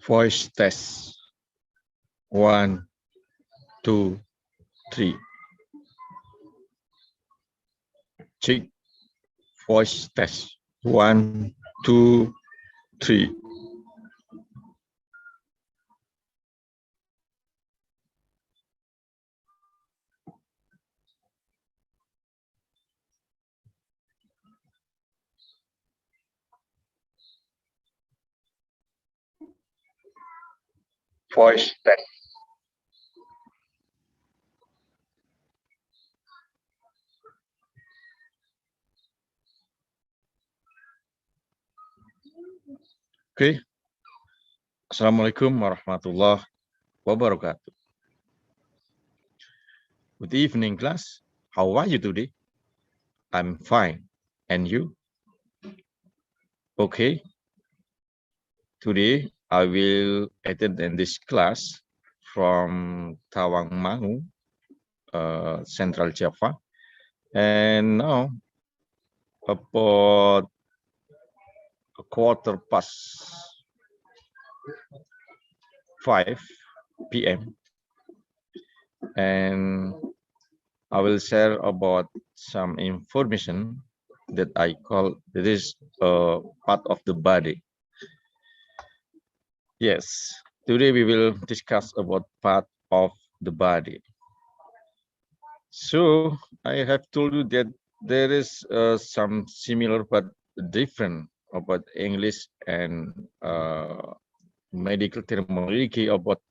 Voice test. 1, 2, 3. Check. Voice test. 1, 2, 3. Voice test. Okay. Assalamualaikum warahmatullahi wabarakatuh. Good evening, class. How are you today? I'm fine. And you? Okay. Today, I will attend in this class from Tawangmangu, Central Java. And now, about a quarter past 5 p.m. And I will share about some information that I call it is a part of the body. Yes, today we will discuss about part of the body. So I have told you that there is some similar but different about English and medical terminology about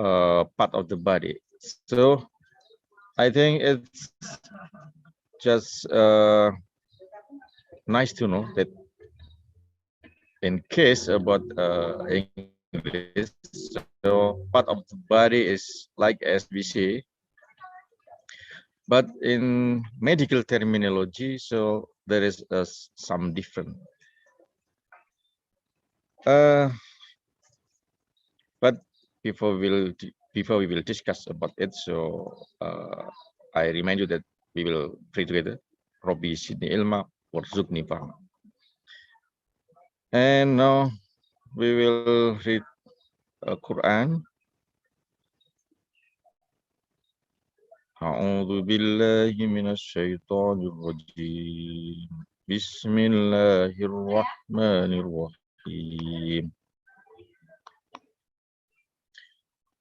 part of the body. So I think it's just nice to know that in case about English, so part of the body is like as we say, but in medical terminology, so there is some different. But before we will discuss about it, so I remind you that we will pray together. Robbi Sidni Ilma Warzukni Fahma. And now we will read Quran. A'udzu billahi minasyaitonir rajim. Bismillahirrahmanirrahim.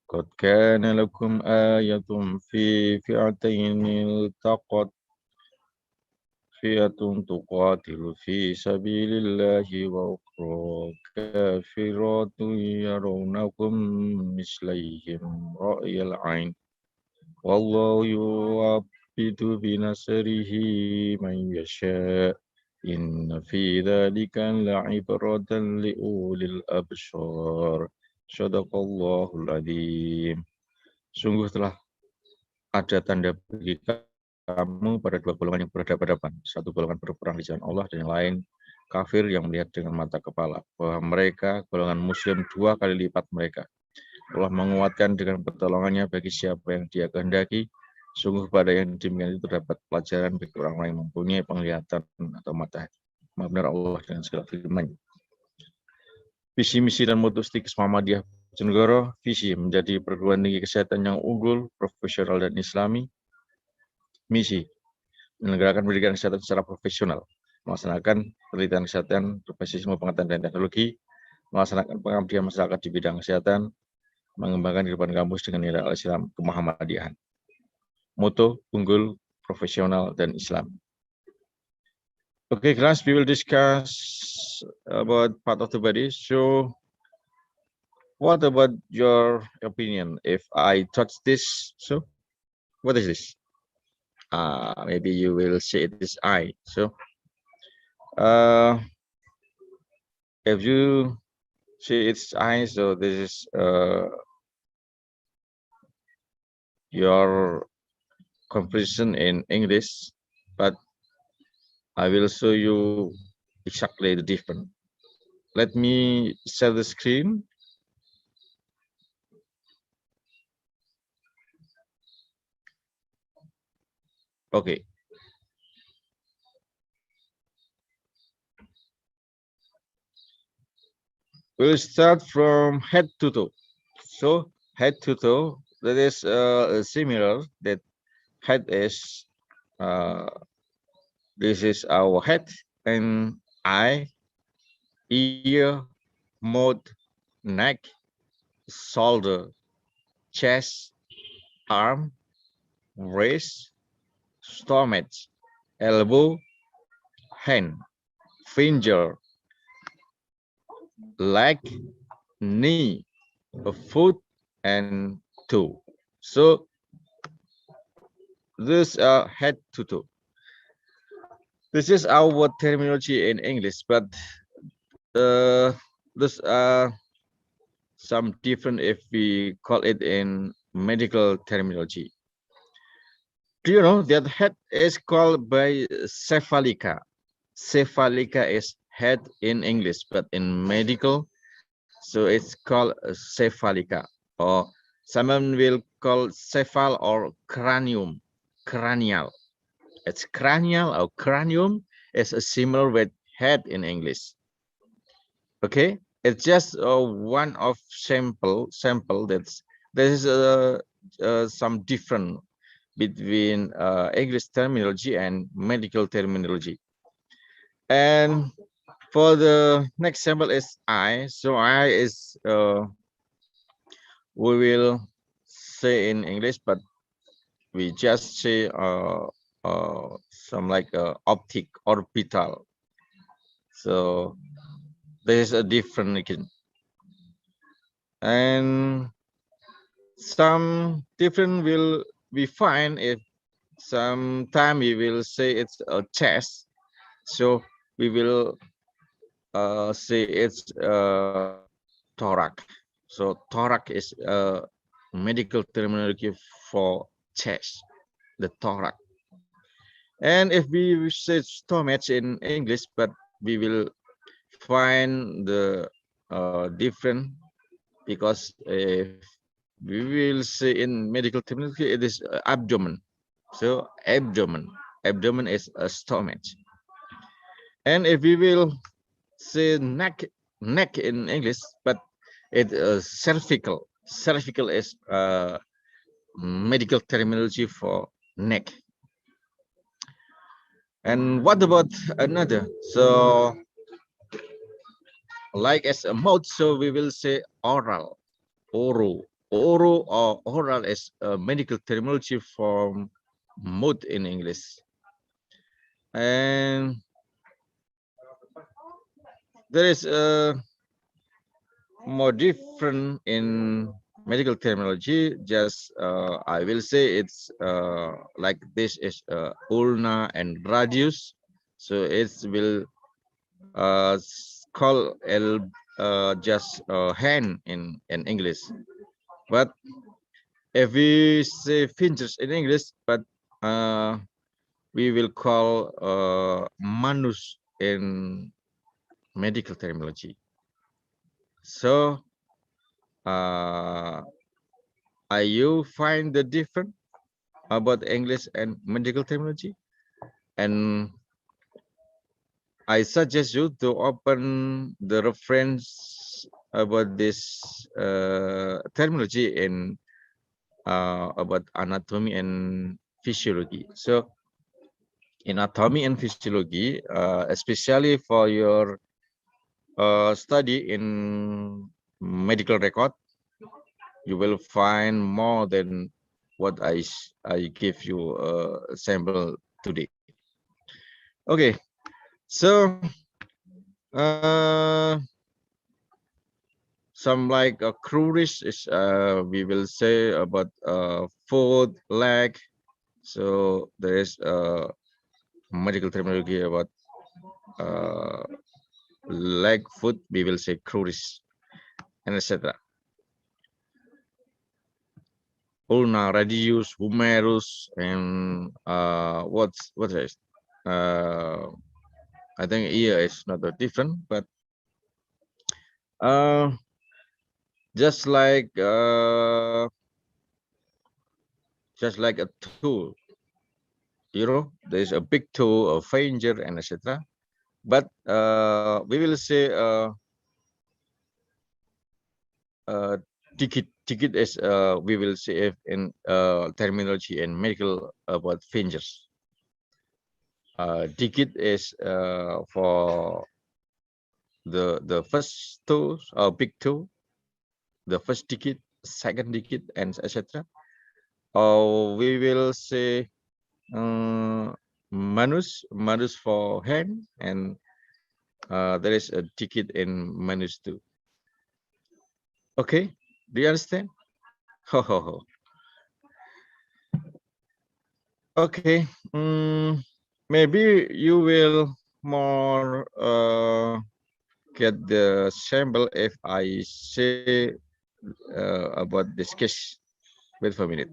Qad kana lakum ayatun fi fi'atayn iltaqat fi'atun tuqatilu fi sabilillahi wa ukhra kafiratun yarawnakum mislayhim ra'yal 'ain. Wallahu yuwabbitu binasrihi man yasha. Inna fi dzalika la'ibratan liulil absar. Shadaqallahul adzim. Sungguh telah ada tanda bagi kamu pada dua golongan yang berhadapan-hadapan. Satu golongan berperang di jalan Allah dan yang lain kafir yang melihat dengan mata kepala. Bahwa mereka golongan muslim dua kali lipat mereka. Allah menguatkan dengan pertolongannya bagi siapa yang Dia kehendaki. Sungguh pada yang demikian itu terdapat pelajaran bagi orang-orang yang mempunyai penglihatan atau mata hati. Maha benar Allah dengan segala firman-Nya. Visi misi dan moto Stikes Muhammadiyah Bojonegoro, visi menjadi perguruan tinggi kesehatan yang unggul, profesional dan islami. Misi menyelenggarakan pendidikan kesehatan secara profesional, melaksanakan penelitian kesehatan berbasis ilmu pengetahuan dan teknologi, melaksanakan pengabdian masyarakat di bidang kesehatan, mengembangkan kehidupan kampus dengan nilai al-Islam kemuhammadiyahan. Moto unggul, profesional dan Islam. Okay, class, we will discuss about part of the body. So, what about your opinion? If I touch this, so what is this? Maybe you will say it is eye. So, if you see its eye, so this is your comprehension in English, but I will show you exactly the different. Let me share the screen. Okay. We'll start from head to toe. So head to toe, that is similar. That head is uh, this is our head and eye, ear, mouth, neck, shoulder, chest, arm, wrist, stomach, elbow, hand, finger, leg, knee, a foot, and toe. So this head to toe. This is our terminology in English, but uh, this some different if we call it in medical terminology. Do you know that head is called by cephalica? Cephalica is head in English, but in medical, so it's called cephalica, or someone will call cephal or cranium, cranial. It's cranial or cranium is a similar with head in English. Okay, it's just one of sample that's there is some different between English terminology and medical terminology. And for the next sample is eye. So eye is we will say in English, but we just say some like optic orbital. So there is a different again, and some different will we find if sometime we will say it's a chest. So we will say it's thorax. So thorax is a medical terminology for chest, the thorax. And if we say stomach in English, but we will find the different, because if we will say in medical terminology, it is abdomen. So abdomen is a stomach. And if we will say neck in English, but it cervical. Cervical is medical terminology for neck. And what about another? So like as a mouth, so we will say oral, oral or oral is a medical terminology for mouth in English. And there is a more different in medical terminology. Just I will say it's like this is ulna and radius. So it will call just hand in English. But if we say fingers in English, but uh, we will call manus in medical terminology. So are you find the difference about English and medical terminology? And I suggest you to open the reference about this terminology in about anatomy and physiology. So in anatomy and physiology, especially for your study in medical record, you will find more than what I give you a sample today. Okay, so uh, some like a cruise is we will say about foot, leg. So there is medical terminology about uh, leg, foot. We will say cruise and etc. Ulna, radius, humerus, and what's this? Uh, I think ear is not that different, but uh, just like a tool, you know, there is a big toe, a finger, and etc. But we will say ticket is we will see if in terminology and medical about fingers. Ticket is for the first toe, big toe, the first ticket, second ticket, and etc. We will say manus for hand, and there is a ticket in manus too. Okay, do you understand? Ho ho ho. Okay, maybe you will more get the sample if I say about this case. Wait for a minute.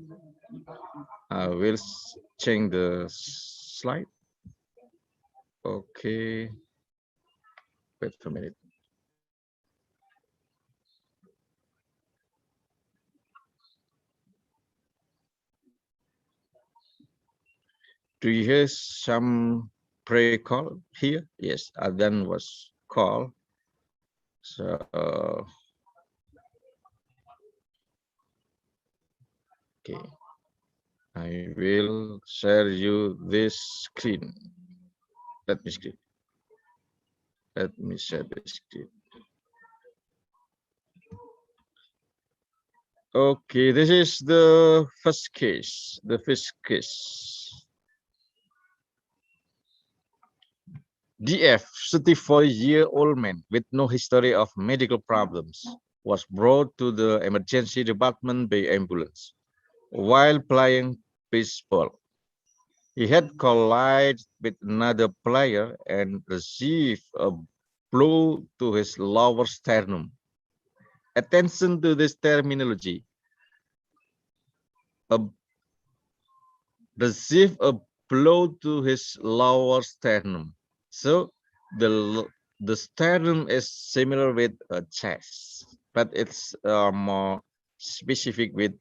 I will change the slide. Okay, wait for a minute. Do you hear some prayer call here? Yes, Adhan was called. So, okay, I will share you this screen. Let me screen. Let me share the screen. Okay, this is the first case. The first case. DF, 34-year-old man with no history of medical problems, was brought to the emergency department by ambulance while playing baseball. He had collided with another player and received a blow to his lower sternum. Attention to this terminology. A received a blow to his lower sternum. So the sternum is similar with a chest, but it's more specific with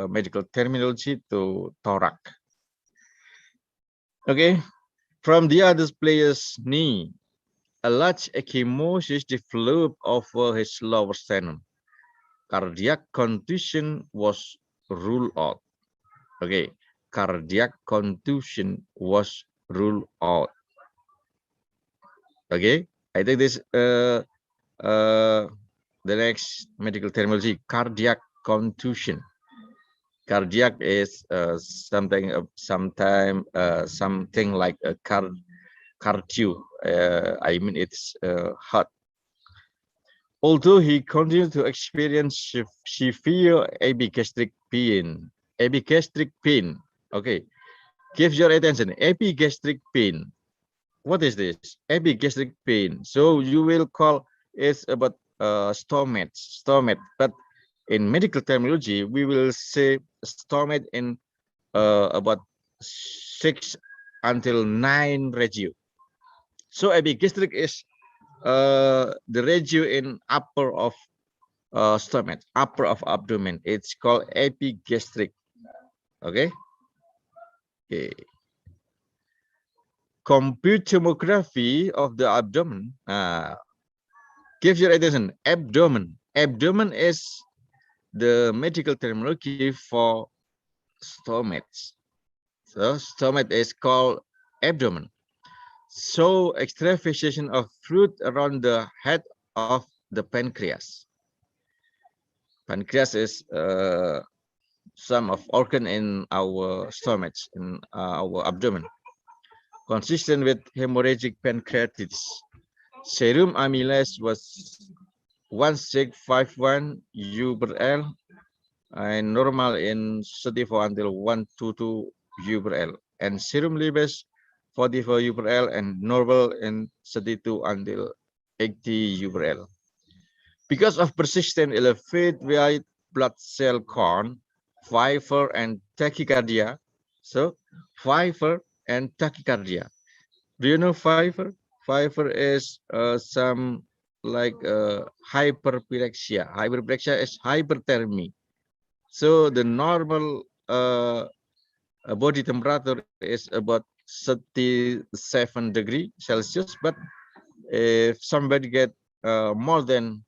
medical terminology to thorax. Okay, from the other player's knee, a large ecchymosis developed over his lower sternum. Cardiac contusion was ruled out. Okay, cardiac contusion was ruled out. Okay, I think this the next medical terminology, cardiac contusion. Cardiac is something something like a cardio. I mean it's heart. Although he continued to experience severe epigastric pain. Epigastric pain. Okay, give your attention. Epigastric pain. What is this? Epigastric pain. So you will call it about stomach. But in medical terminology, we will say stomach in about 6 until 9 regio. So epigastric is the regio in upper of stomach, upper of abdomen. It's called epigastric. Okay. Okay. Compute tomography of the abdomen. Give your attention. Abdomen. Abdomen is the medical terminology for stomach. So stomach is called abdomen. So extravasation of fluid around the head of the pancreas. Pancreas is some of organ in our stomach, in our abdomen, consistent with hemorrhagic pancreatitis. Serum amylase was 1651 U per L and normal in 34 until 122 U per L, and serum lipase 44 U per L and normal in 32 until 80 U per L. Because of persistent elevated white blood cell count, fever and tachycardia. So fever and tachycardia. Do you know fever? Fever is some like hyperpyrexia. Hyperpyrexia is hyperthermia. So the normal body temperature is about 37 degree Celsius, but if somebody get more than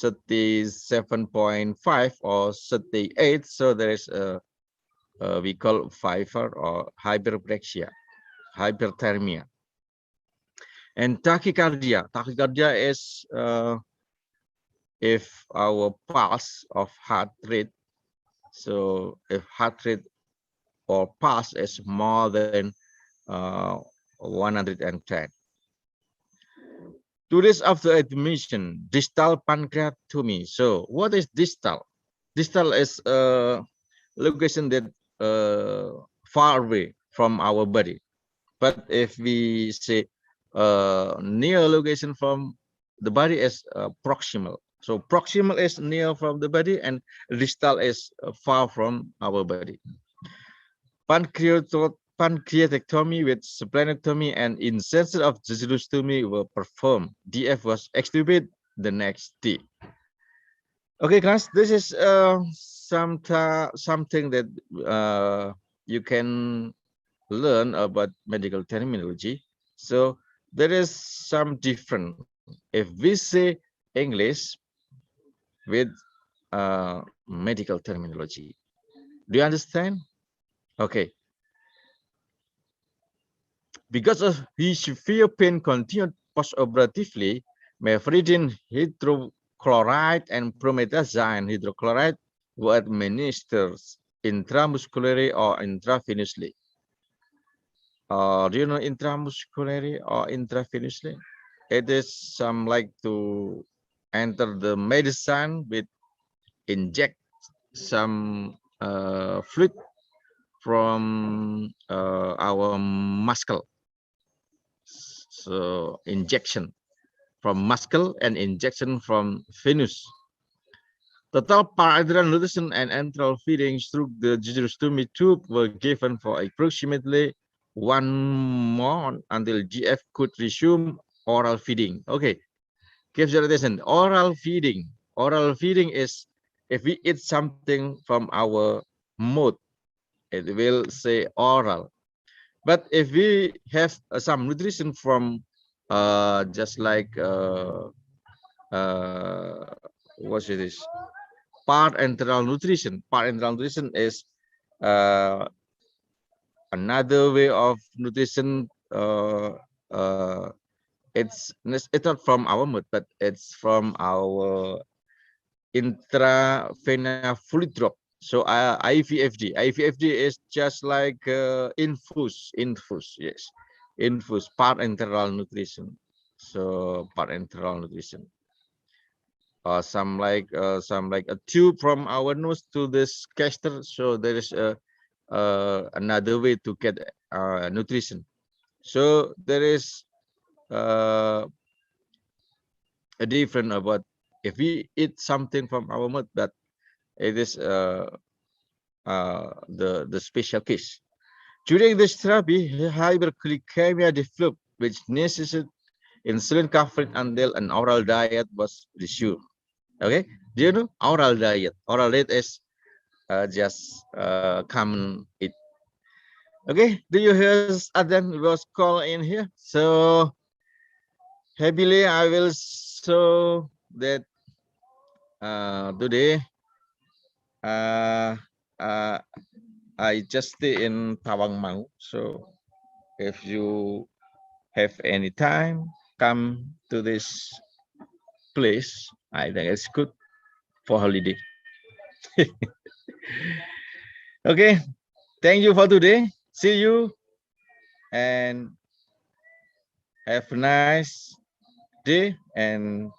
37.5 or 38. So there is we call fever or hyperbrexia, hyperthermia. And tachycardia. Tachycardia is if our pulse of heart rate, so if heart rate or pulse is more than 110. 2 days after admission, distal pancreatomy. So what is distal? Distal is a location that far away from our body. But if we say near location from the body is proximal. So proximal is near from the body and distal is far from our body. Pancreatectomy with splenectomy and insertion of jejulostomy were performed. DF was extubated the next day. Okay, guys, this is something that you can learn about medical terminology. So there is some different. If we say English with medical terminology, do you understand? Okay. Because of his severe pain continued postoperatively, mifepristone hydrochloride and promethazine hydrochloride were administered intramuscularly or intravenously. Do you know intramuscularly or intravenously? It is some like to enter the medicine with inject some fluid from our muscle. So injection from muscle and injection from venous. Total parenteral nutrition and enteral feedings through the jejulostomy tube were given for approximately 1 month until GF could resume oral feeding. Okay, give your attention. Oral feeding. Oral feeding is if we eat something from our mouth, it will say oral. But if we have some nutrition from just like what it is, parenteral nutrition. Parenteral nutrition is uh, another way of nutrition. It's not from our mouth, but it's from our intravena fluid drop. So IVFD is just like infus, yes, infus parenteral nutrition. So parenteral nutrition. Some like a tube from our nose to this caster. So there is another way to get nutrition. So there is a different about if we eat something from our mouth, but it is the special case. During this therapy, hyperglycemia developed, which necessitated insulin coverage until an oral diet was resumed. Okay, do you know oral diet? Oral diet is just common eat. Okay, do you hear Adam was called in here? So happily I will show that today I just stay in Tawangmangu. So if you have any time, come to this place. I think it's good for holiday. Okay, thank you for today. See you and have a nice day and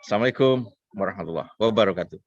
Assalamualaikum warahmatullahi wabarakatuh.